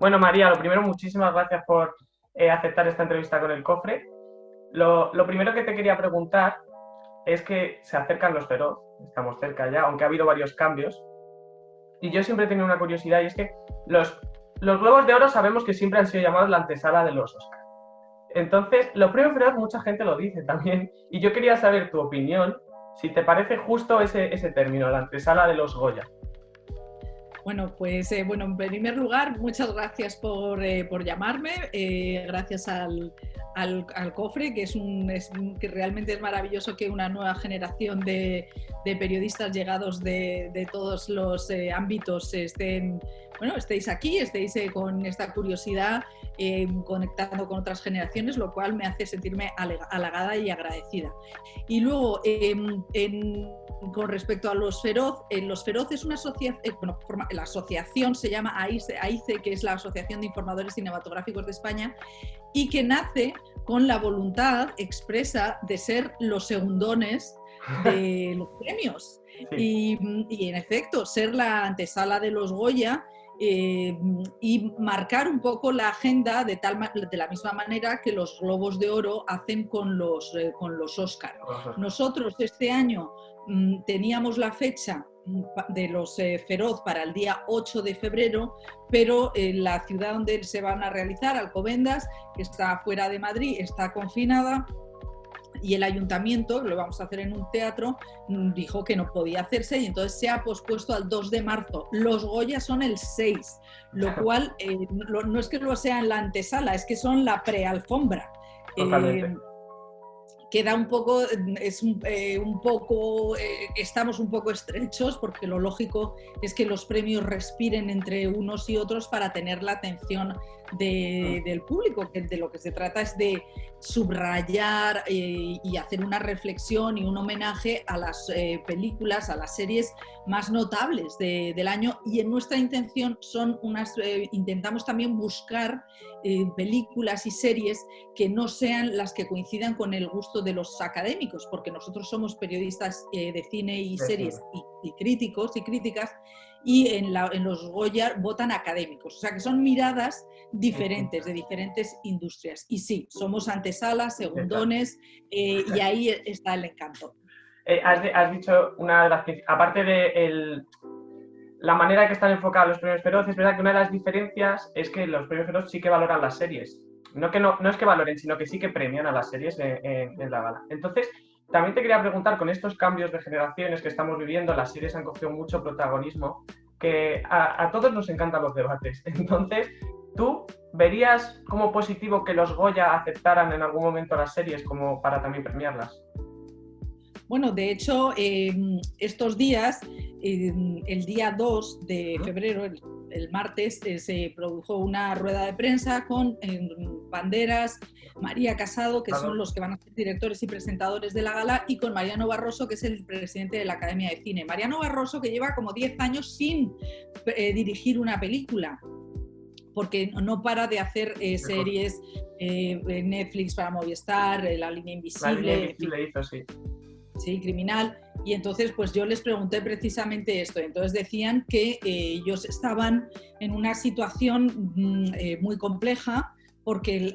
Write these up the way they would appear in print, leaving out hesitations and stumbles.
Bueno, María, lo primero, muchísimas gracias por aceptar esta entrevista con el Cofre. Lo primero que te quería preguntar es que se acercan los Feroz, estamos cerca ya, aunque ha habido varios cambios. Y yo siempre he tenido una curiosidad y es que los Globos de Oro sabemos que siempre han sido llamados la antesala de los Oscars. Entonces, los premios Feroz mucha gente lo dice también. Y yo quería saber tu opinión, si te parece justo ese término, la antesala de los Goya. Bueno, pues en primer lugar, muchas gracias por llamarme, gracias al Cofre, que realmente es maravilloso que una nueva generación de periodistas llegados de todos los ámbitos estéis aquí, estéis con esta curiosidad, conectando con otras generaciones, lo cual me hace sentirme halagada y agradecida. Y luego, con respecto a los Feroz es una asociación, la asociación se llama AICE, que es la Asociación de Informadores Cinematográficos de España, y que nace con la voluntad expresa de ser los segundones de los premios. Sí. Y en efecto, ser la antesala de los Goya, y marcar un poco la agenda de la misma manera que los Globos de Oro hacen con los Oscar. Nosotros este año teníamos la fecha de los Feroz para el día 8 de febrero, pero la ciudad donde se van a realizar, Alcobendas, que está fuera de Madrid, está confinada, y el ayuntamiento, lo vamos a hacer en un teatro, dijo que no podía hacerse, y entonces se ha pospuesto al 2 de marzo. Los Goya son el 6, lo cual no es que lo sea en la antesala, es que son la prealfombra. Queda un poco, estamos un poco estrechos, porque lo lógico es que los premios respiren entre unos y otros para tener la atención del público, que de lo que se trata es de subrayar y hacer una reflexión y un homenaje a las películas, a las series más notables del año, y en nuestra intención intentamos también buscar películas y series que no sean las que coincidan con el gusto de los académicos, porque nosotros somos periodistas de cine y series y críticos y críticas, y en los Goya votan académicos, o sea que son miradas diferentes de diferentes industrias. Y sí, somos antesalas, segundones, y ahí está el encanto. Has dicho una de las, aparte de la manera en que están enfocados los premios Feroz, es verdad que una de las diferencias es que los premios Feroz sí que valoran las series. No es que valoren, sino que sí que premian a las series en la gala. Entonces, también te quería preguntar, con estos cambios de generaciones que estamos viviendo, las series han cogido mucho protagonismo, que a todos nos encantan los debates. Entonces, ¿tú verías como positivo que los Goya aceptaran en algún momento las series como para también premiarlas? Bueno, de hecho, estos días, el día 2 de febrero, el martes, se produjo una rueda de prensa con Banderas, María Casado, que son los que van a ser directores y presentadores de la gala, y con Mariano Barroso, que es el presidente de la Academia de Cine. Mariano Barroso, que lleva como 10 años sin dirigir una película, porque no para de hacer series, Netflix para Movistar, La Línea Invisible. La Línea Invisible hizo, sí. Sí, Criminal. Y entonces pues yo les pregunté precisamente esto. Entonces decían que ellos estaban en una situación muy compleja, porque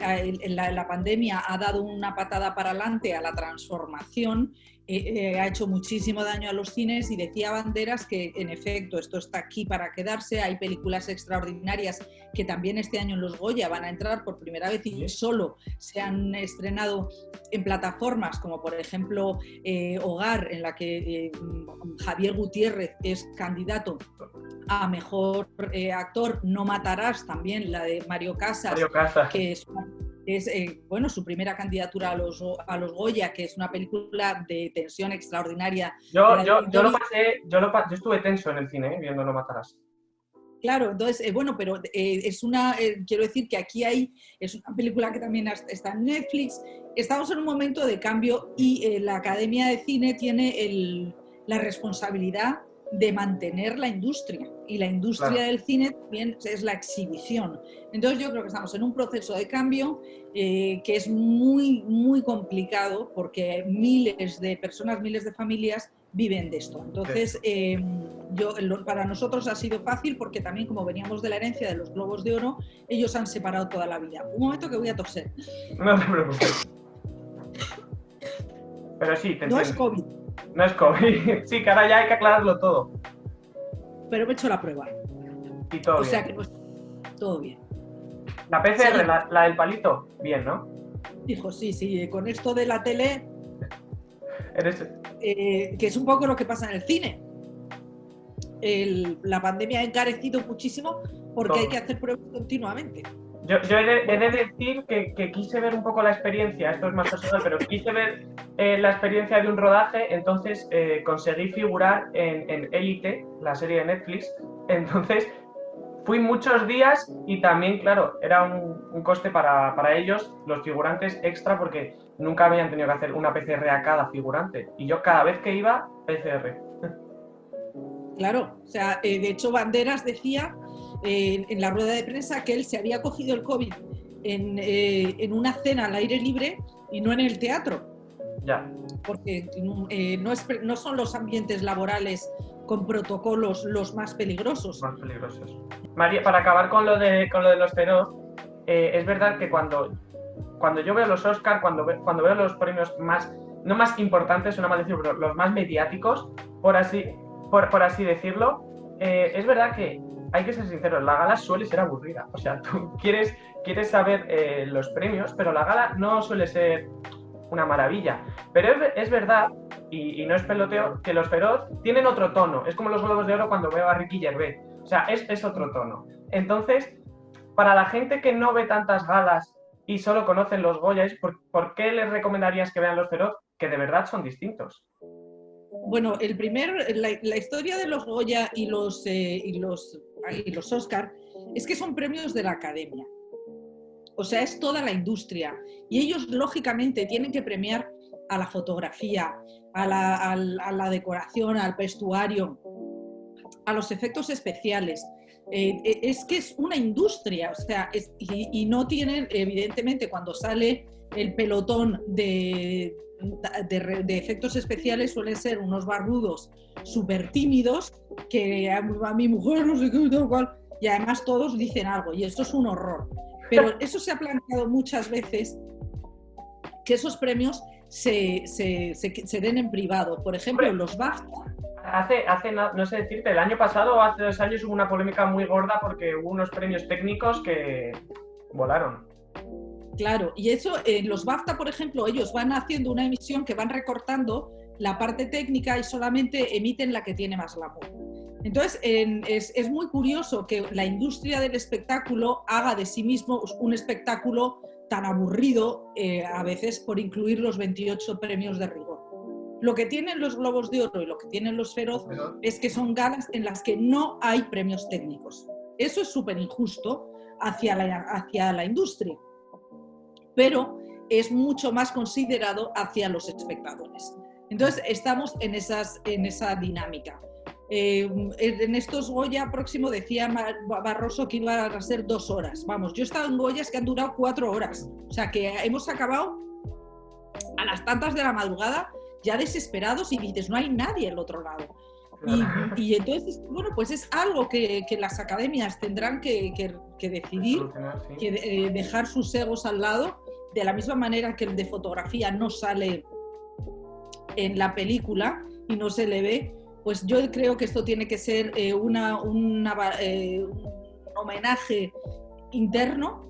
la pandemia ha dado una patada para adelante a la transformación, ha hecho muchísimo daño a los cines, y decía Banderas que en efecto esto está aquí para quedarse. Hay películas extraordinarias que también este año en los Goya van a entrar por primera vez y solo se han estrenado en plataformas como por ejemplo Hogar, en la que Javier Gutiérrez es candidato a mejor actor. No matarás, también la de Mario Casas, que es su primera candidatura a los Goya, que es una película de tensión extraordinaria. Yo estuve tenso en el cine viendo No matarás. Claro, entonces, pero quiero decir que aquí es una película que también está en Netflix. Estamos en un momento de cambio, y la Academia de Cine tiene la responsabilidad de mantener la industria. Y la industria del cine también es la exhibición. Entonces yo creo que estamos en un proceso de cambio que es muy, muy complicado porque miles de personas, miles de familias viven de esto. Entonces, para nosotros ha sido fácil porque también como veníamos de la herencia de los Globos de Oro, ellos han separado toda la vida. Un momento que voy a toser. No te preocupes. Pero sí, te entiendo. No es COVID. No es COVID. Sí, que ahora ya hay que aclararlo todo. Pero me he hecho la prueba. Y todo bien. O sea que pues, todo bien. La PCR, la del palito, bien, ¿no? Hijo, sí, con esto de la tele, Eres... que es un poco lo que pasa en el cine. La pandemia ha encarecido muchísimo porque todo. hay que hacer pruebas continuamente. Yo he de decir que quise ver un poco la experiencia, esto es más personal, pero quise ver la experiencia de un rodaje, entonces conseguí figurar en Élite, la serie de Netflix, entonces fui muchos días y también, claro, era un coste para ellos, los figurantes extra, porque nunca habían tenido que hacer una PCR a cada figurante, y yo cada vez que iba, PCR. Claro, o sea, de hecho Banderas decía en la rueda de prensa que él se había cogido el COVID en una cena al aire libre y no en el teatro. Ya. Porque no son los ambientes laborales con protocolos los más peligrosos. Más peligrosos. María, para acabar con lo de los feroz, es verdad que cuando yo veo los Oscar, cuando veo los premios no más importantes, suena mal decirlo, pero los más mediáticos, por así decirlo, es verdad que hay que ser sinceros, la gala suele ser aburrida. O sea, tú quieres saber los premios, pero la gala no suele ser una maravilla. Pero es verdad, y no es peloteo, que los feroz tienen otro tono. Es como los Globos de Oro cuando veo a Ricky Gervais. O sea, es otro tono. Entonces, para la gente que no ve tantas galas y solo conocen los Goya, ¿por qué les recomendarías que vean los feroz? Que de verdad son distintos. Bueno, la historia de los Goya y los Oscar es que son premios de la Academia. O sea, es toda la industria. Y ellos, lógicamente, tienen que premiar a la fotografía, a la decoración, al vestuario, a los efectos especiales. Es que es una industria. O sea, y no tienen, evidentemente, cuando sale el pelotón de efectos especiales suelen ser unos barbudos súper tímidos que a mi mujer no sé qué tal cual, y además todos dicen algo y esto es un horror, pero eso se ha planteado muchas veces, que esos premios se den en privado. Por ejemplo, los BAFTA no sé decirte, el año pasado o hace 2 años hubo una polémica muy gorda porque hubo unos premios técnicos que volaron. Claro, y eso, los BAFTA, por ejemplo, ellos van haciendo una emisión que van recortando la parte técnica y solamente emiten la que tiene más glamour. Entonces, es muy curioso que la industria del espectáculo haga de sí mismo un espectáculo tan aburrido, a veces por incluir los 28 premios de rigor. Lo que tienen los Globos de Oro y lo que tienen los Feroz es que son galas en las que no hay premios técnicos. Eso es súper injusto hacia la industria, pero es mucho más considerado hacia los espectadores. Entonces, estamos en esa dinámica. En estos Goya próximo decía Barroso que iba a ser 2 horas. Vamos, yo he estado en Goyas que han durado 4 horas. O sea, que hemos acabado a las tantas de la madrugada ya desesperados y dices, no hay nadie al otro lado. Y entonces, bueno, pues es algo que las academias tendrán que decidir, que dejar sus egos al lado, de la misma manera que el de fotografía no sale en la película y no se le ve, pues yo creo que esto tiene que ser un homenaje interno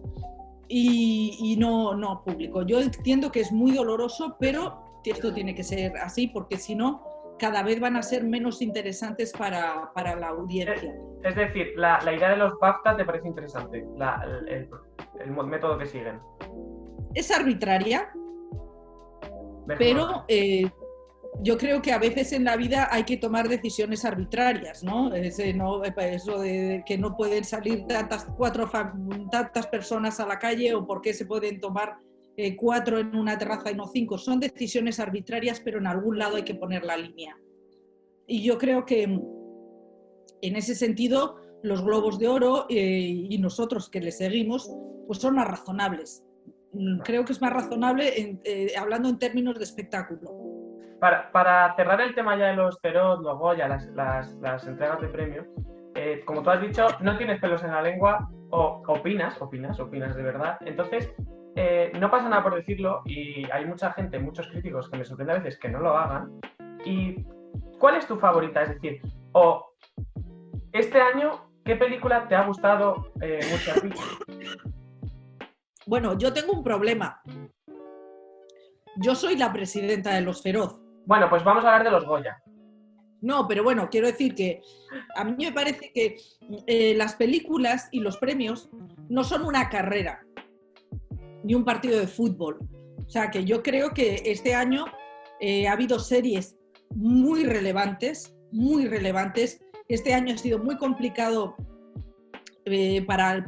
y no público. Yo entiendo que es muy doloroso, pero esto tiene que ser así, porque si no, cada vez van a ser menos interesantes para la audiencia. Es decir, la idea de los BAFTA te parece interesante, el método que siguen. Es arbitraria, pero yo creo que a veces en la vida hay que tomar decisiones arbitrarias, ¿no? Eso de que no pueden salir tantas personas a la calle, o por qué se pueden tomar 4 en una terraza y no 5. Son decisiones arbitrarias, pero en algún lado hay que poner la línea. Y yo creo que en ese sentido, los Globos de Oro y nosotros que le seguimos, pues son más razonables. Creo que es más razonable hablando en términos de espectáculo. Para cerrar el tema ya de los Feroz, los Goya, las entregas de premios, como tú has dicho, no tienes pelos en la lengua, o opinas de verdad. Entonces, no pasa nada por decirlo, y hay mucha gente, muchos críticos que me sorprende a veces que no lo hagan. ¿Y cuál es tu favorita? Es decir, este año, ¿qué película te ha gustado mucho a ti? Bueno, yo tengo un problema. Yo soy la presidenta de los Feroz. Bueno, pues vamos a hablar de los Goya. No, pero bueno, quiero decir que a mí me parece que las películas y los premios no son una carrera, ni un partido de fútbol. O sea, que yo creo que este año ha habido series muy relevantes. Este año ha sido muy complicado para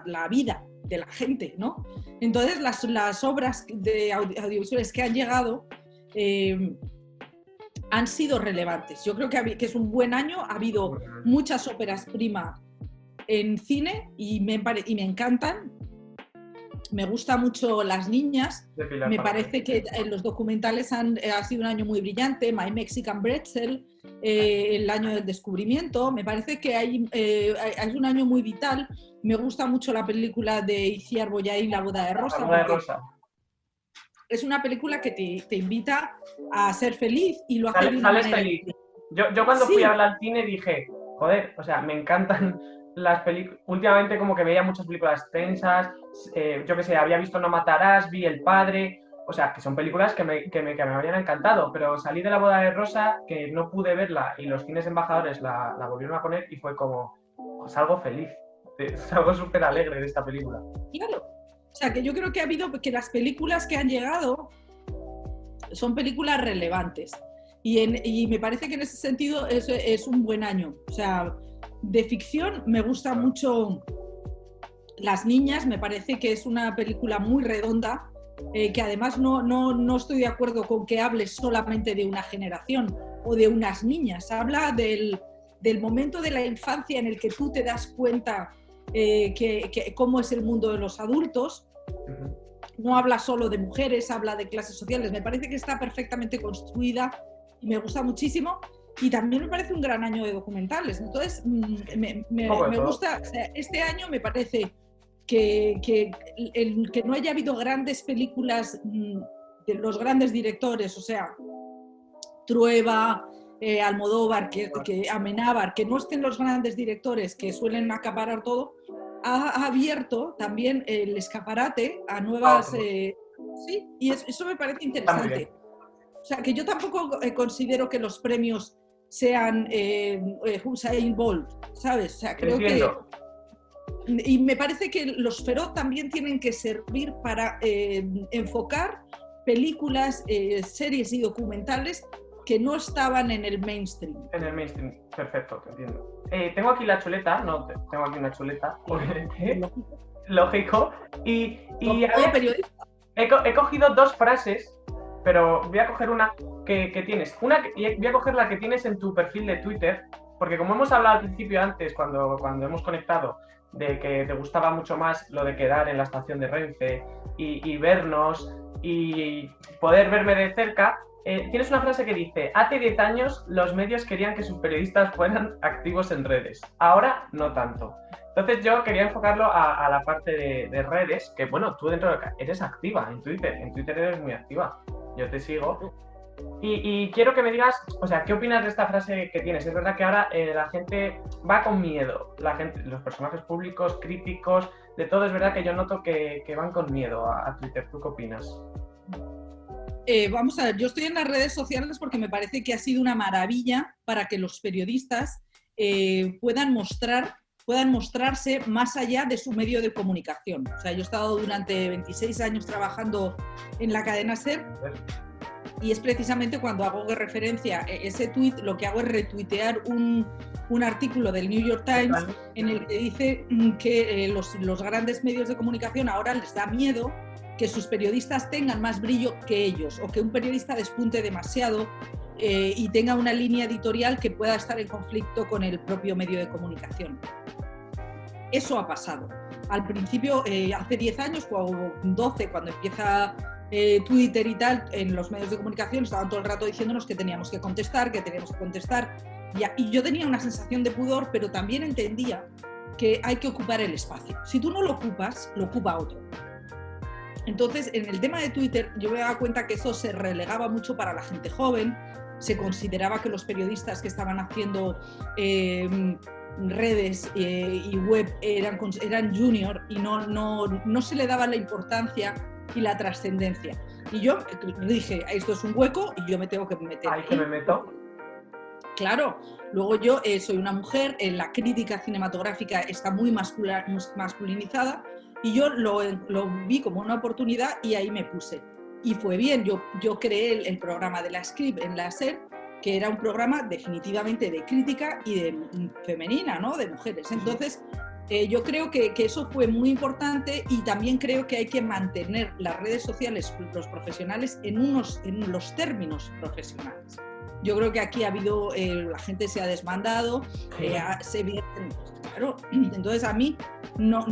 la vida de la gente, ¿no? Entonces, las obras de audiovisuales que han llegado han sido relevantes. Yo creo que es un buen año. Ha habido muchas óperas prima en cine y me encantan. Me gusta mucho Las Niñas. Me parece que en los documentales ha sido un año muy brillante. My Mexican Pretzel, el año del descubrimiento. Me parece que es un año muy vital. Me gusta mucho la película de Itziar Boyain, La boda de Rosa. La boda de Rosa. Es una película que te invita a ser feliz y lo hace de una Sales manera feliz. Yo cuando fui a hablar al cine dije, joder, o sea, me encantan las películas. Últimamente como que veía muchas películas tensas, yo qué sé, había visto No matarás, vi El padre, o sea, que son películas que me habrían encantado, pero salí de La boda de Rosa, que no pude verla, y los cines embajadores la volvieron a poner y fue como, salgo feliz, salgo súper alegre de esta película. Claro. O sea, que yo creo que las películas que han llegado son películas relevantes. Y me parece que en ese sentido es un buen año. O sea, de ficción me gusta mucho Las Niñas, me parece que es una película muy redonda, que además no estoy de acuerdo con que hable solamente de una generación o de unas niñas. Habla del momento de la infancia en el que tú te das cuenta cómo es el mundo de los adultos. No habla solo de mujeres, habla de clases sociales. Me parece que está perfectamente construida y me gusta muchísimo. Y también me parece un gran año de documentales. Entonces, me gusta. O sea, este año me parece que no haya habido grandes películas de los grandes directores, o sea, Trueba, Almodóvar, Amenábar, que no estén los grandes directores que suelen acaparar todo, ha abierto también el escaparate a nuevas... sí, y eso me parece interesante. O sea, que yo tampoco considero que los premios sean Usain Bolt, ¿sabes? O sea, creo que... Y me parece que los Feroz también tienen que servir para enfocar películas, series y documentales que no estaban en el mainstream. En el mainstream, perfecto, te entiendo. Tengo aquí la chuleta, tengo aquí una chuleta, lógico, y he cogido dos frases, pero voy a coger una que tienes. Voy a coger la que tienes en tu perfil de Twitter, porque como hemos hablado al principio antes, cuando hemos conectado, de que te gustaba mucho más lo de quedar en la estación de Renfe y vernos y poder verme de cerca, tienes una frase que dice: hace 10 años los medios querían que sus periodistas fueran activos en redes, ahora no tanto. Entonces yo quería enfocarlo a la parte de redes, que bueno, tú dentro eres activa en Twitter eres muy activa, yo te sigo. Y quiero que me digas, o sea, ¿qué opinas de esta frase que tienes? Es verdad que ahora la gente va con miedo, los personajes públicos, críticos, de todo, es verdad que yo noto que van con miedo a Twitter. ¿Tú qué opinas? Vamos a ver, yo estoy en las redes sociales porque me parece que ha sido una maravilla para que los periodistas puedan mostrarse más allá de su medio de comunicación. O sea, yo he estado durante 26 años trabajando en la cadena SER. Y es precisamente cuando hago referencia a ese tuit, lo que hago es retuitear un artículo del New York Times en el que dice que los grandes medios de comunicación ahora les da miedo que sus periodistas tengan más brillo que ellos, o que un periodista despunte demasiado, y tenga una línea editorial que pueda estar en conflicto con el propio medio de comunicación. Eso ha pasado. Al principio, hace 10 años o 12, cuando empieza Twitter y tal, en los medios de comunicación estaban todo el rato diciéndonos que teníamos que contestar, y yo tenía una sensación de pudor, pero también entendía que hay que ocupar el espacio. Si tú no lo ocupas, lo ocupa otro. Entonces, en el tema de Twitter, yo me daba cuenta que eso se relegaba mucho para la gente joven, se consideraba que los periodistas que estaban haciendo redes y web eran junior y no se le daba la importancia y la trascendencia. Y yo dije, esto es un hueco y yo me tengo que meter. ¿Ahí que me meto? Claro, luego yo soy una mujer, la crítica cinematográfica está muy masculinizada y yo lo vi como una oportunidad y ahí me puse. Y fue bien, yo creé el programa de la Script en la SER, que era un programa definitivamente de crítica y de femenina, ¿no? De mujeres. Entonces, yo creo que eso fue muy importante y también creo que hay que mantener las redes sociales, los profesionales, en los términos profesionales. Yo creo que aquí ha habido, la gente se ha desbandado, claro, entonces a mí no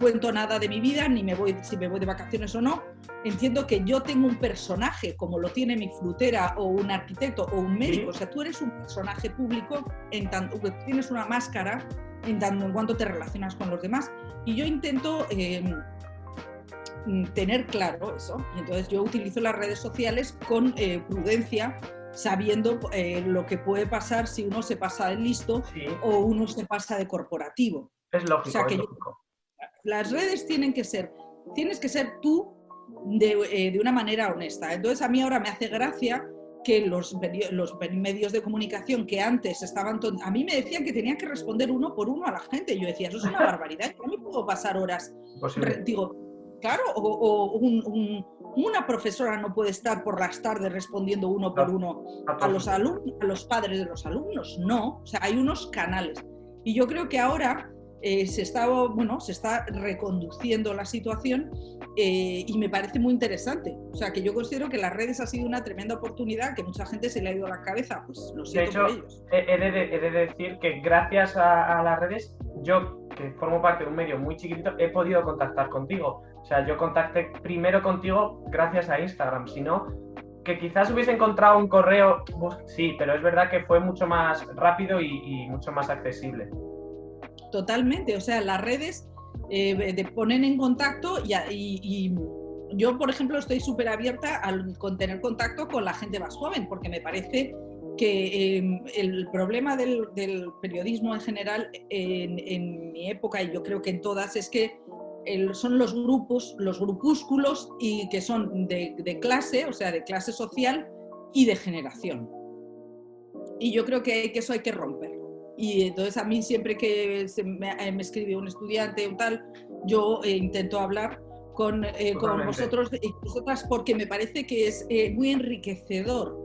cuento nada de mi vida, ni si me voy de vacaciones o no. Entiendo que yo tengo un personaje, como lo tiene mi frutera o un arquitecto o un médico. O sea, tú eres un personaje público en tanto que tienes una máscara en tanto en cuanto te relacionas con los demás. Y yo intento tener claro eso. Y entonces yo utilizo las redes sociales con prudencia, sabiendo lo que puede pasar si uno se pasa de listo o uno se pasa de corporativo. Es lógico, o sea, que las redes tienes que ser tú de una manera honesta. Entonces a mí ahora me hace gracia que los medios de comunicación que antes estaban... A mí me decían que tenía que responder uno por uno a la gente. Yo decía, eso es una barbaridad. Yo no me puedo pasar horas... Digo, claro, una profesora no puede estar por las tardes respondiendo uno por uno a los alumnos, a los padres de los alumnos. No, o sea, hay unos canales. Y yo creo que ahora se está reconduciendo la situación y me parece muy interesante. O sea, que yo considero que las redes ha sido una tremenda oportunidad, que mucha gente se le ha ido a la cabeza. Pues lo siento por ellos. He de decir que gracias a las redes, yo, que formo parte de un medio muy chiquitito, he podido contactar contigo. O sea, yo contacté primero contigo gracias a Instagram, si no, que quizás hubiese encontrado un correo, sí, pero es verdad que fue mucho más rápido y mucho más accesible. Totalmente, o sea, las redes te ponen en contacto y yo, por ejemplo, estoy súper abierta con tener contacto con la gente más joven, porque me parece que el problema del periodismo en general en mi época, y yo creo que en todas, es que son los grupúsculos y que son de clase, o sea, de clase social y de generación. Y yo creo que eso hay que romperlo. Y entonces a mí siempre que me escribe un estudiante o tal, yo intento hablar con vosotros y vosotras, porque me parece que es muy enriquecedor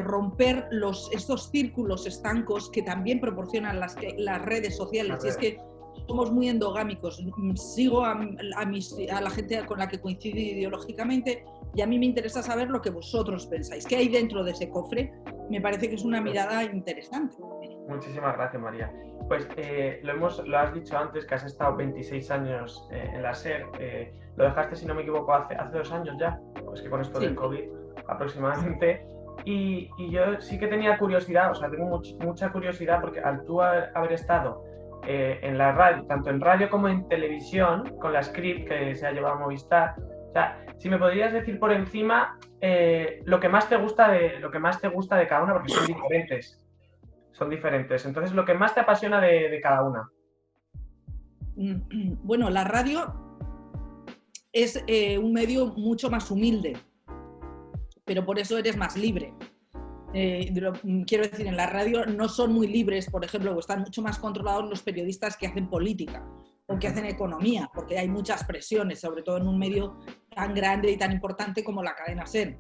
romper estos círculos estancos que también proporcionan las redes sociales. Y es que somos muy endogámicos. Sigo a la gente con la que coincido ideológicamente y a mí me interesa saber lo que vosotros pensáis. ¿Qué hay dentro de ese cofre? Me parece que es una mirada interesante. Muchísimas gracias, María. Pues lo has dicho antes, que has estado 26 años en la SER. Lo dejaste, si no me equivoco, hace 2 años ya, pues que con esto del COVID aproximadamente. Y yo sí que tenía curiosidad, o sea, tengo mucha curiosidad, porque al tú haber estado en la radio, tanto en radio como en televisión, con la Script que se ha llevado a Movistar, o sea, si me podrías decir por encima lo que más te gusta de cada una, porque son diferentes. Entonces, lo que más te apasiona de cada una. Bueno, la radio es un medio mucho más humilde, pero por eso eres más libre. Quiero decir, en la radio no son muy libres, por ejemplo, o están mucho más controlados los periodistas que hacen política o que hacen economía, porque hay muchas presiones, sobre todo en un medio tan grande y tan importante como la cadena SER.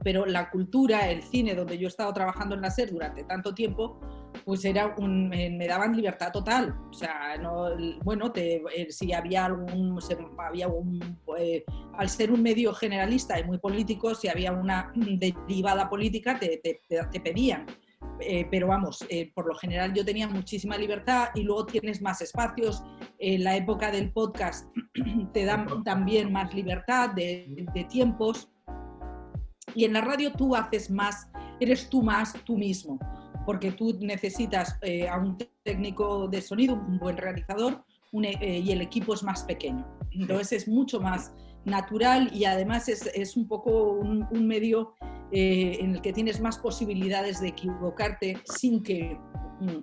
Pero la cultura, el cine, donde yo he estado trabajando en la SER durante tanto tiempo, pues me daban libertad total. O sea, no, bueno, si había al ser un medio generalista y muy político, si había una derivada política, te pedían. Pero vamos, por lo general yo tenía muchísima libertad y luego tienes más espacios. En la época del podcast te dan también más libertad de tiempos. Y en la radio tú haces más, eres tú más tú mismo, porque tú necesitas a un técnico de sonido, un buen realizador, y el equipo es más pequeño. Entonces es mucho más natural y además es un poco un medio en el que tienes más posibilidades de equivocarte sin que,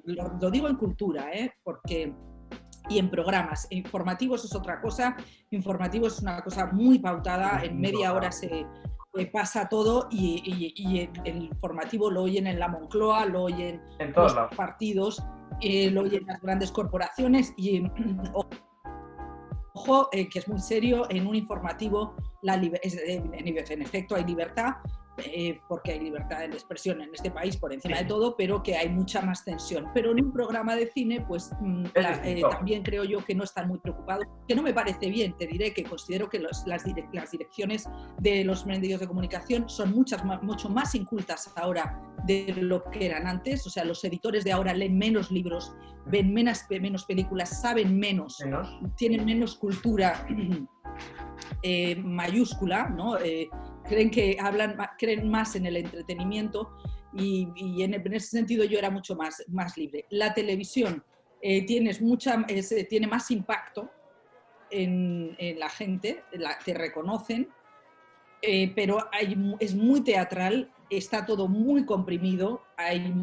lo digo en cultura, porque, y en programas, informativos es otra cosa, informativos es una cosa muy pautada, en media hora se pasa todo y el informativo lo oyen en la Moncloa, lo oyen en los partidos, lo oyen las grandes corporaciones y ojo, que es muy serio, en un informativo en efecto hay libertad, porque hay libertad de expresión en este país por encima de todo, pero que hay mucha más tensión. Pero en un programa de cine, pues también creo yo que no están muy preocupados, que no me parece bien, te diré que considero que las direcciones de los medios de comunicación son mucho más incultas ahora de lo que eran antes. O sea, los editores de ahora leen menos libros, ven menos películas, saben menos, tienen menos cultura mayúscula, ¿no? Creen más en el entretenimiento y en ese sentido yo era mucho más libre. La televisión tiene más impacto en la gente, te reconocen, pero es muy teatral, está todo muy comprimido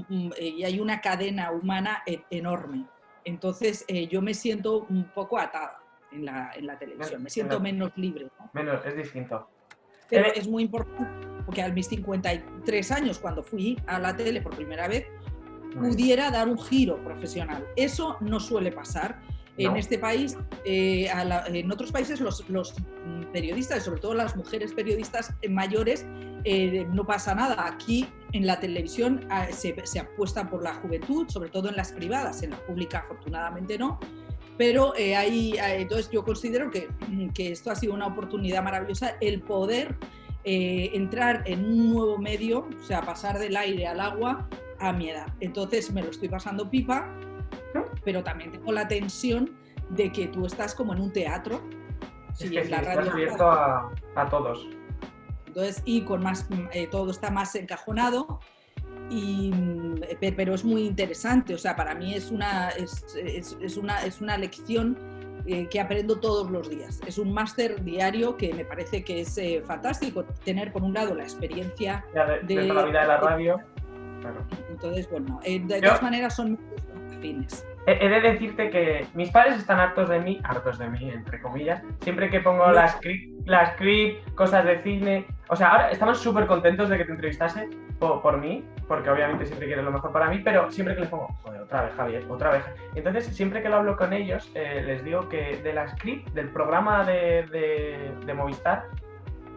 y hay una cadena humana enorme. Entonces yo me siento un poco atada en la televisión, me siento menos libre, ¿no? Menos, es distinto. Pero es muy importante porque a mis 53 años, cuando fui a la tele por primera vez, pudiera dar un giro profesional. Eso no suele pasar. No. En este país, en otros países los periodistas, sobre todo las mujeres periodistas mayores, no pasa nada. Aquí en la televisión se apuesta por la juventud, sobre todo en las privadas, en la pública afortunadamente no. Pero entonces yo considero que esto ha sido una oportunidad maravillosa, el poder entrar en un nuevo medio, o sea, pasar del aire al agua a mi edad. Entonces me lo estoy pasando pipa, pero también tengo la tensión de que tú estás como en un teatro. Es que la radio estás abierto a todos. Entonces, y con más, todo está más encajonado. Pero es muy interesante, o sea, para mí es una lección que aprendo todos los días. Es un máster diario que me parece que es fantástico tener, por un lado, la experiencia de la vida de la radio. Claro. Entonces, bueno, de todas maneras son muy afines. He de decirte que mis padres están hartos de mí, entre comillas, siempre que pongo las script, cosas de cine. O sea, ahora estamos súper contentos de que te entrevistase por mí, porque obviamente siempre quieren lo mejor para mí, pero siempre que les pongo, joder, otra vez, Javier, otra vez. Entonces, siempre que lo hablo con ellos, les digo que de la script, del programa de Movistar,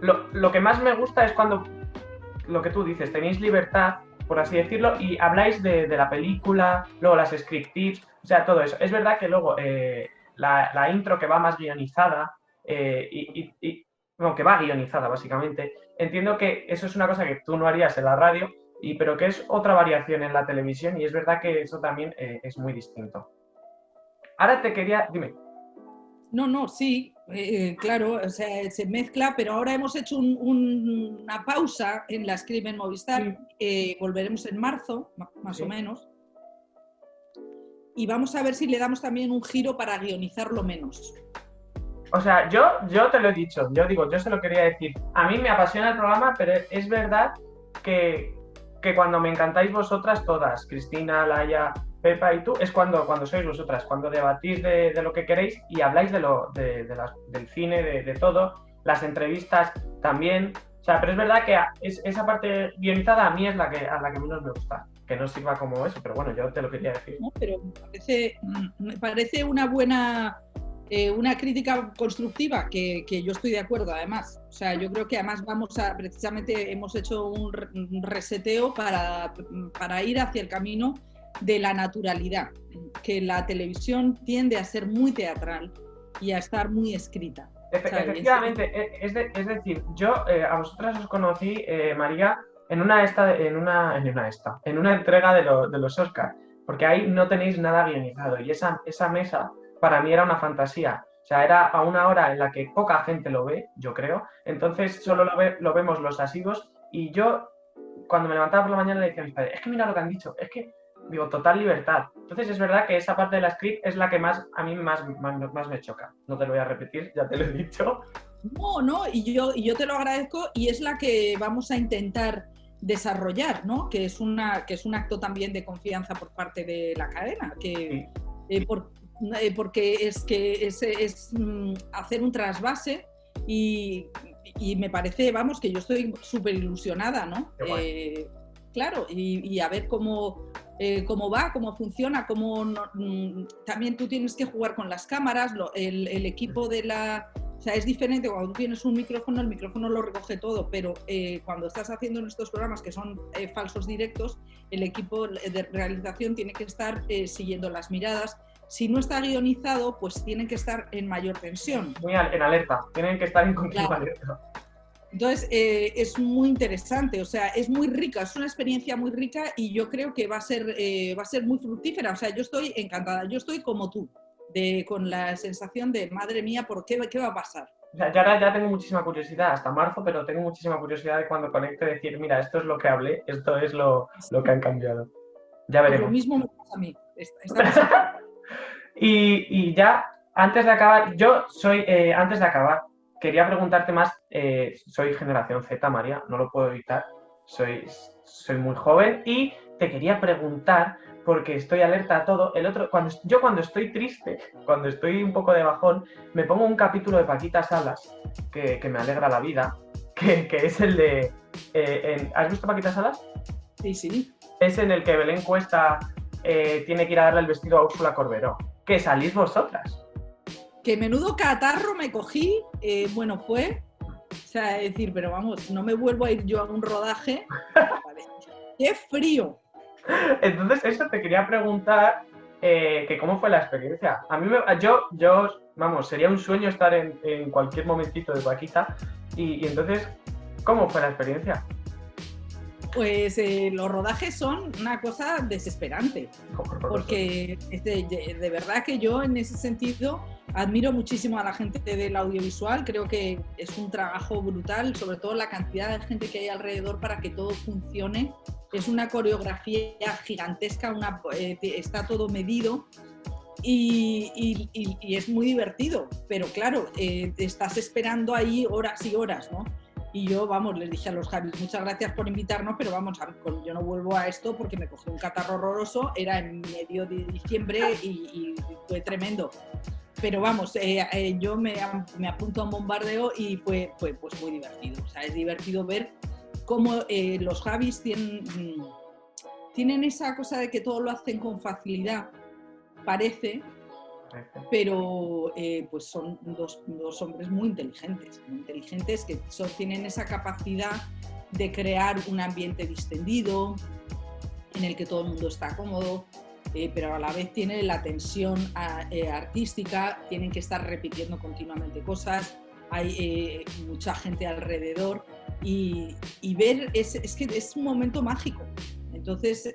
lo que más me gusta es cuando, lo que tú dices, tenéis libertad, por así decirlo, y habláis de la película, luego las script tips, o sea, todo eso. Es verdad que luego la intro que va más guionizada, que va guionizada básicamente, entiendo que eso es una cosa que tú no harías en la radio, pero que es otra variación en la televisión y es verdad que eso también es muy distinto. Ahora te quería... Dime. No, sí, claro, o sea, se mezcla, pero ahora hemos hecho una pausa en la Script en Movistar, volveremos en marzo, más o menos, y vamos a ver si le damos también un giro para guionizarlo menos. O sea, yo te lo he dicho, yo se lo quería decir. A mí me apasiona el programa, pero es verdad que cuando me encantáis vosotras todas, Cristina, Laia, Pepa y tú, es cuando sois vosotras, cuando debatís de lo que queréis y habláis del cine, de todo, las entrevistas también. O sea, pero es verdad que esa parte guionizada a mí es a la que menos me gusta. Que no sirva como eso, pero bueno, yo te lo quería decir. No, pero me parece una buena... una crítica constructiva que yo estoy de acuerdo, además. O sea, yo creo que además precisamente hemos hecho un reseteo para ir hacia el camino de la naturalidad, que la televisión tiende a ser muy teatral y a estar muy escrita. Efectivamente, es decir, yo a vosotras os conocí, María, en una entrega de los Oscars, porque ahí no tenéis nada guionizado y esa mesa para mí era una fantasía. O sea, era a una hora en la que poca gente lo ve, yo creo, entonces solo lo vemos los asiduos y yo cuando me levantaba por la mañana le decía a mis padres, es que mira lo que han dicho, es que, digo, total libertad. Entonces es verdad que esa parte de la script es la que a mí más me choca. No te lo voy a repetir, ya te lo he dicho. No, y yo te lo agradezco y es la que vamos a intentar desarrollar, ¿no? Que es un acto también de confianza por parte de la cadena, que, sí. Porque es hacer un trasvase y me parece, vamos, que yo estoy súper ilusionada, ¿no? Claro, y a ver cómo va, cómo funciona, también tú tienes que jugar con las cámaras, el equipo de la... O sea, es diferente cuando tú tienes un micrófono, el micrófono lo recoge todo, pero cuando estás haciendo estos programas que son falsos directos, el equipo de realización tiene que estar siguiendo las miradas. Si no está guionizado, pues tienen que estar en mayor tensión. Muy en alerta, tienen que estar en continua alerta. Entonces, es muy interesante, o sea, es muy rica, es una experiencia muy rica y yo creo que va a ser muy fructífera. O sea, yo estoy encantada, yo estoy como tú, con la sensación de, madre mía, ¿por qué va a pasar? O sea, yo ahora ya tengo muchísima curiosidad, hasta marzo, pero tengo muchísima curiosidad de cuando conecte decir, mira, esto es lo que hablé, esto es lo que han cambiado. Ya veremos. Pues lo mismo me pasa a mí. Y ya, antes de acabar, antes de acabar, quería preguntarte más, soy generación Z, María, no lo puedo evitar, soy muy joven y te quería preguntar, porque estoy alerta a todo, cuando estoy triste, cuando estoy un poco de bajón, me pongo un capítulo de Paquita Salas, que me alegra la vida, que es el de... ¿has visto Paquita Salas? Sí. Es en el que Belén Cuesta tiene que ir a darle el vestido a Úrsula Corberó. ¿Qué salís vosotras? Que menudo catarro me cogí, fue, o sea, es decir, pero vamos, no me vuelvo a ir yo a un rodaje. ¡Qué frío! Entonces, eso te quería preguntar, que cómo fue la experiencia. A mí, vamos, sería un sueño estar en cualquier momentito de Paquita. Y entonces, ¿cómo fue la experiencia? Pues los rodajes son una cosa desesperante, porque de verdad que yo en ese sentido admiro muchísimo a la gente del audiovisual, creo que es un trabajo brutal, sobre todo la cantidad de gente que hay alrededor para que todo funcione. Es una coreografía gigantesca, está todo medido y es muy divertido, pero claro, estás esperando ahí horas y horas, ¿no? Y yo, vamos, les dije a los Javis, muchas gracias por invitarnos, pero vamos, yo no vuelvo a esto porque me cogí un catarro horroroso, era en medio de diciembre y fue tremendo. Pero vamos, yo me apunto a un bombardeo y fue pues muy divertido. O sea, es divertido ver cómo los Javis tienen esa cosa de que todo lo hacen con facilidad, parece, pero pues son dos hombres muy inteligentes que tienen esa capacidad de crear un ambiente distendido en el que todo el mundo está cómodo, pero a la vez tiene la tensión artística, tienen que estar repitiendo continuamente cosas, hay mucha gente alrededor y ver es que es un momento mágico. Entonces,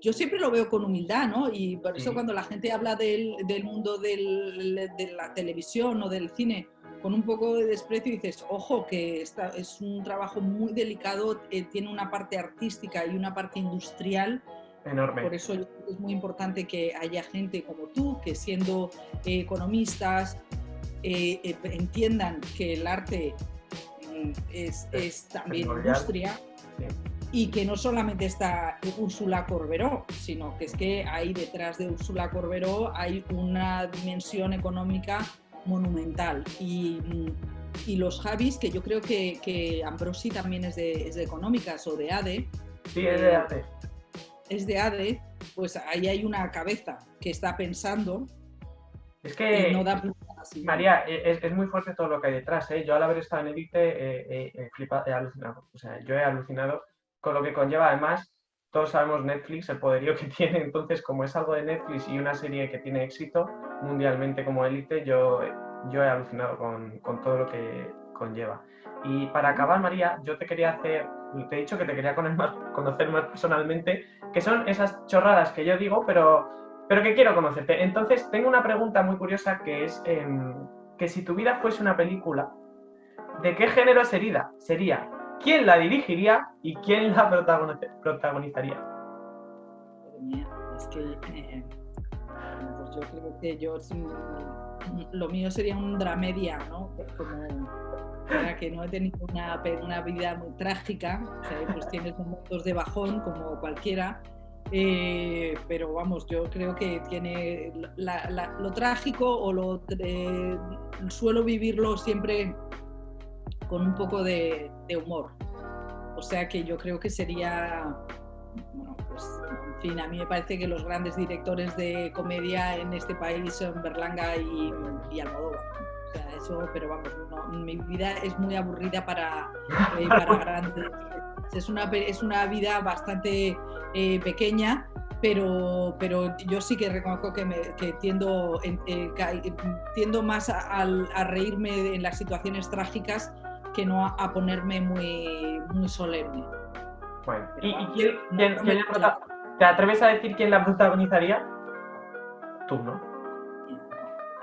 yo siempre lo veo con humildad, ¿no? Y por eso cuando la gente habla del mundo de la televisión o del cine con un poco de desprecio, dices, ojo, que es un trabajo muy delicado, tiene una parte artística y una parte industrial enorme. Por eso es muy importante que haya gente como tú, que siendo economistas entiendan que el arte es también industria. Sí. Y que no solamente está Úrsula Corberó, sino que es que hay detrás de Úrsula Corberó hay una dimensión económica monumental. Y los Javis, que yo creo que Ambrosi también es de Económicas o de ADE. Sí, es de ADE. Es de ADE, pues ahí hay una cabeza que está pensando. Es que, no da así. María, es muy fuerte todo lo que hay detrás, ¿eh? Yo al haber estado en Edite he alucinado. O sea, yo he alucinado con lo que conlleva. Además, todos sabemos Netflix, el poderío que tiene, entonces como es algo de Netflix y una serie que tiene éxito mundialmente como Élite, yo he alucinado con todo lo que conlleva. Y para acabar, María, yo te he dicho que te quería conocer más personalmente, que son esas chorradas que yo digo, pero que quiero conocerte. Entonces, tengo una pregunta muy curiosa que es que si tu vida fuese una película, ¿de qué género sería? ¿Quién la dirigiría y quién la protagonizaría? Madre mía, es que pues yo creo que lo mío sería un dramedia, ¿no? Como para que no he tenido una vida muy trágica, o sea, pues tienes momentos de bajón como cualquiera, pero vamos, yo creo que tiene lo trágico o suelo vivirlo siempre con un poco de humor. O sea que yo creo que sería, bueno, pues, en fin, a mí me parece que los grandes directores de comedia en este país son Berlanga y Almodóvar. O sea, eso, pero vamos, no, mi vida es muy aburrida para grandes. Es una vida bastante pequeña, pero yo sí que reconozco que tiendo más a reírme en las situaciones trágicas que no a ponerme muy, muy solemne. Bueno, ¿te atreves a decir quién la protagonizaría? Tú, ¿no? Me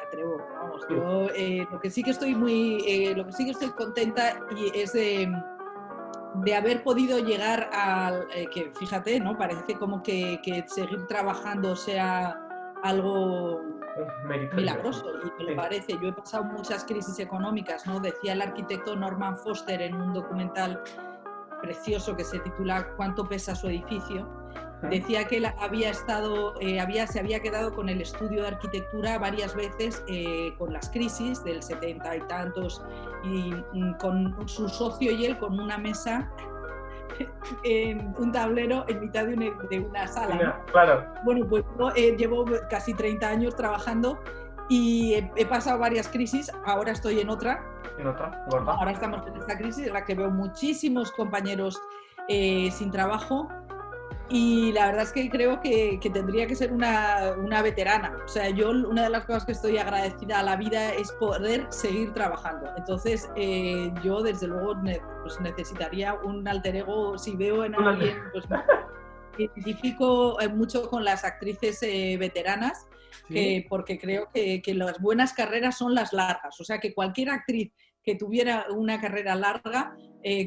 atrevo, vamos. Yo lo que sí que estoy contenta y es de haber podido llegar al que, fíjate, ¿no? Parece como que seguir trabajando sea algo milagroso, y me lo parece. Yo he pasado muchas crisis económicas, ¿no? Decía el arquitecto Norman Foster en un documental precioso que se titula ¿Cuánto pesa su edificio? Decía que él se había quedado con el estudio de arquitectura varias veces con las crisis del 70 y tantos, y con su socio y él con una mesa en un tablero en mitad de una sala, ¿no? Claro. Bueno, pues yo llevo casi 30 años trabajando y he pasado varias crisis, ahora estoy en otra. ¿En otra? ¿Gorda? Ahora estamos en esta crisis en la que veo muchísimos compañeros sin trabajo, y la verdad es que creo que tendría que ser una veterana. O sea, yo una de las cosas que estoy agradecida a la vida es poder seguir trabajando. Entonces, yo desde luego pues necesitaría un alter ego. Si veo en alguien, pues me identifico mucho con las actrices veteranas, ¿sí? Porque creo que las buenas carreras son las largas. O sea, que cualquier actriz que tuviera una carrera larga,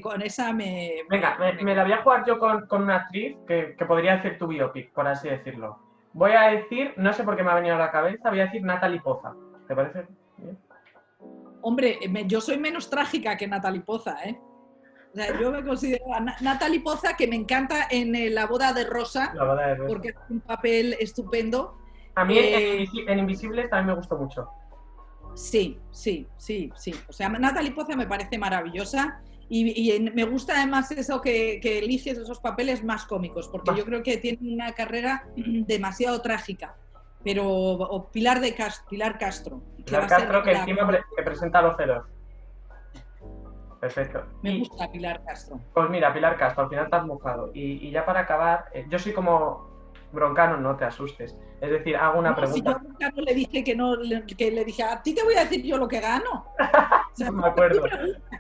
con esa me la voy a jugar yo con una actriz que podría hacer tu biopic, por así decirlo. Voy a decir, no sé por qué me ha venido a la cabeza, voy a decir Natalie Poza. ¿Te parece bien? Hombre, yo soy menos trágica que Natalie Poza, ¿eh? O sea, yo me considero a Natalie Poza, que me encanta en La boda de Rosa, porque hace un papel estupendo. A mí en Invisibles también me gustó mucho. Sí. O sea, Natalie Poza me parece maravillosa, y me gusta además eso que eliges esos papeles más cómicos, porque yo creo que tiene una carrera demasiado trágica. Pero Pilar Castro. Pilar Castro, que encima que presenta Los Ceros. Perfecto. Me gusta Pilar Castro. Pues mira, Pilar Castro, al final te has mojado. Y ya para acabar, yo soy como Broncano, no te asustes. Es decir, hago una pregunta. Si yo a Broncano le dije que le dije, a ti te voy a decir yo lo que gano. O sea, me acuerdo.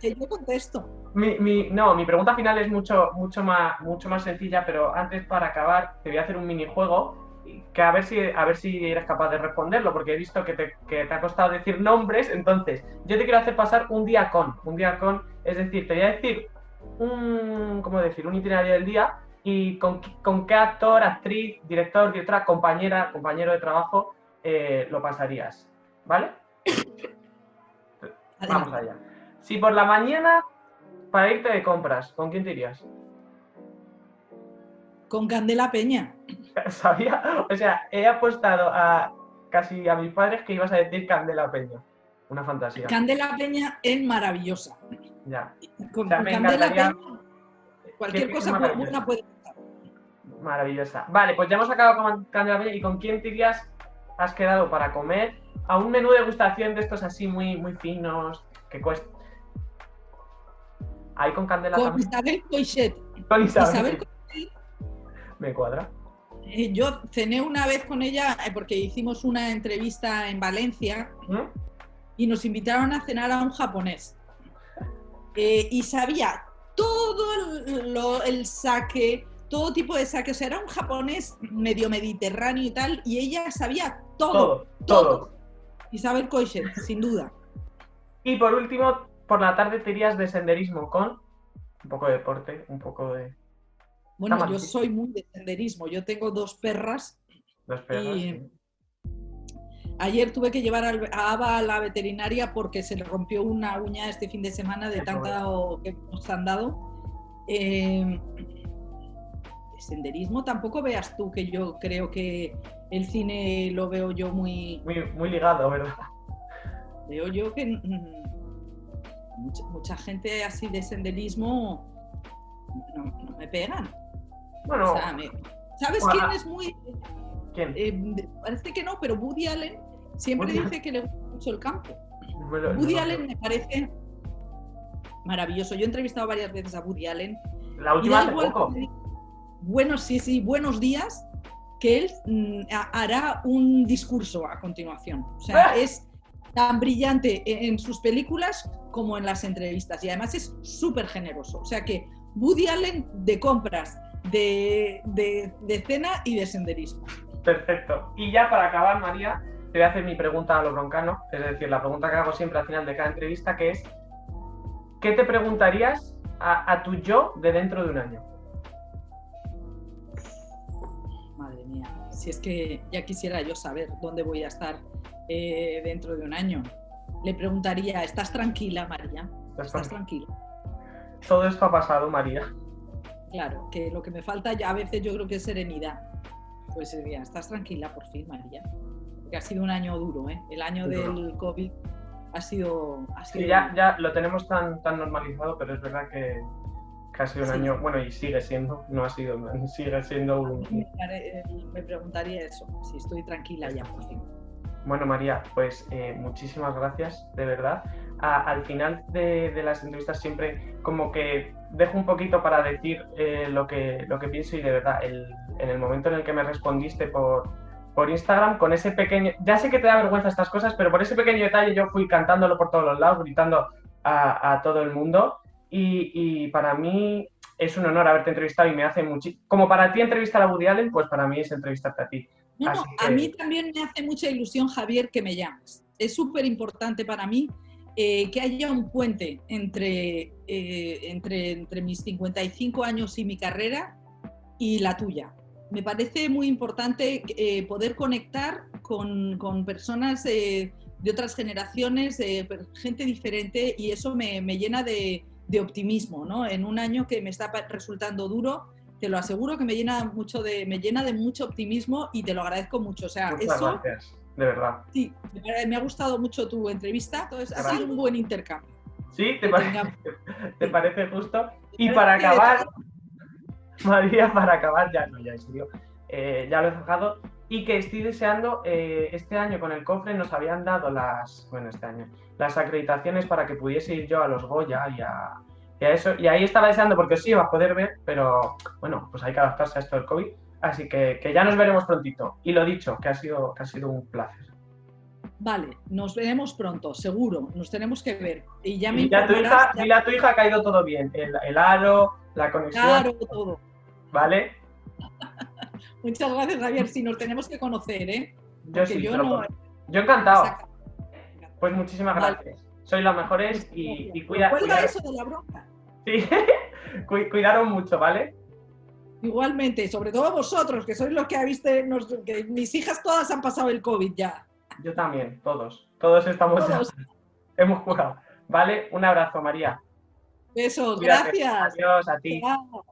Que yo contesto. Mi pregunta final es mucho más sencilla, pero antes, para acabar, te voy a hacer un minijuego que a ver si eres capaz de responderlo, porque he visto que te ha costado decir nombres. Entonces yo te quiero hacer pasar un día con, es decir, te voy a decir un itinerario del día y con qué actor, actriz, directora, compañero de trabajo lo pasarías, ¿vale? Vamos allá. Si por la mañana, para irte de compras, ¿con quién te irías? Con Candela Peña. Sabía, o sea, he apostado casi a mis padres que ibas a decir Candela Peña. Una fantasía. Candela Peña es maravillosa. Ya. Con Candela Peña, cualquier cosa buena puede estar. Maravillosa. Vale, pues ya hemos acabado con Candela Peña. ¿Y con quién te irías? Has quedado para comer a un menú de degustación de estos así muy, muy finos, que cuesta. Ahí con Candela con también. Isabel Coixet. Con Isabel. Me cuadra. Yo cené una vez con ella porque hicimos una entrevista en Valencia y nos invitaron a cenar a un japonés. Y sabía todo el sake, todo tipo de sake. O sea, era un japonés medio mediterráneo y tal, y ella sabía todo. Isabel Coixet, sin duda. Y por último, por la tarde te irías de senderismo con un poco de deporte, un poco de... Bueno, yo soy muy de senderismo. Yo tengo 2 perras. 2 perras, y sí. Ayer tuve que llevar a Ava a la veterinaria porque se le rompió una uña este fin de semana de tanto que nos han dado. De senderismo tampoco veas tú que yo creo que el cine lo veo yo muy ligado, ¿verdad? Veo yo que mucha gente así de senderismo no me pegan. Bueno, o sea, ¿sabes quién es muy...? ¿Quién? Parece que no, pero Woody Allen siempre dice que le gusta mucho el campo. Woody Allen me parece maravilloso. Yo he entrevistado varias veces a Woody Allen. La última hace poco. Bueno, sí, buenos días, que él hará un discurso a continuación. O sea, es tan brillante en sus películas como en las entrevistas. Y además es súper generoso. O sea que Woody Allen de compras, de cena y de senderismo. Perfecto. Y ya para acabar, María, te voy a hacer mi pregunta a lo broncano, es decir, la pregunta que hago siempre al final de cada entrevista, que es ¿qué te preguntarías a tu yo de dentro de un año? Madre mía, si es que ya quisiera yo saber dónde voy a estar dentro de un año. Le preguntaría, ¿estás tranquila, María? ¿Estás tranquila? Todo esto ha pasado, María. Claro, que lo que me falta ya a veces yo creo que es serenidad. Pues sería, ¿estás tranquila por fin, María? Porque ha sido un año duro, ¿eh? El año del COVID ha sido sí, ya lo tenemos tan normalizado, pero es verdad que ha sido un año, bueno, y sigue siendo, no ha sido, sigue siendo un... Me preguntaría eso, si estoy tranquila ya por fin. Bueno, María, pues muchísimas gracias, de verdad. Al final de las entrevistas siempre como que dejo un poquito para decir lo que pienso y de verdad, en el momento en el que me respondiste por Instagram, con ese pequeño... Ya sé que te da vergüenza estas cosas, pero por ese pequeño detalle yo fui cantándolo por todos los lados, gritando a todo el mundo y para mí es un honor haberte entrevistado y me hace muchísimo... Como para ti entrevistar a Woody Allen, pues para mí es entrevistarte a ti. No, a mí también me hace mucha ilusión, Javier, que me llames. Es súper importante para mí que haya un puente entre mis 55 años y mi carrera y la tuya. Me parece muy importante poder conectar con personas de otras generaciones, gente diferente, y eso me llena de optimismo, ¿no? En un año que me está resultando duro, te lo aseguro que me llena de mucho optimismo y te lo agradezco mucho. O sea, muchas gracias, de verdad. Sí, me ha gustado mucho tu entrevista, entonces ha sido un buen intercambio. Sí, ¿te parece justo? Y para acabar, María, para acabar, ya en serio, ya lo he dejado, y que estoy deseando, este año con el cofre nos habían dado las acreditaciones para que pudiese ir yo a los Goya y a eso, y ahí estaba deseando porque sí iba a poder ver, pero bueno, pues hay que adaptarse a esto del COVID, así que ya nos veremos prontito. Y lo dicho, que ha sido un placer. Vale, nos veremos pronto, seguro, nos tenemos que ver. Y ya me dile a tu hija que ha ido todo bien, el aro, la conexión. Claro, todo. ¿Vale? Muchas gracias, Javier, sí, nos tenemos que conocer, ¿eh? Yo sí, yo encantado. Pues muchísimas gracias. Sois las mejores y cuidado. Cuelga eso de la bronca. Sí, cuidaros mucho, ¿vale? Igualmente, sobre todo vosotros, que sois los que que mis hijas todas han pasado el COVID ya. Yo también, todos estamos hemos curado. ¿Vale? Un abrazo, María. Besos, gracias. Adiós a ti. Chao.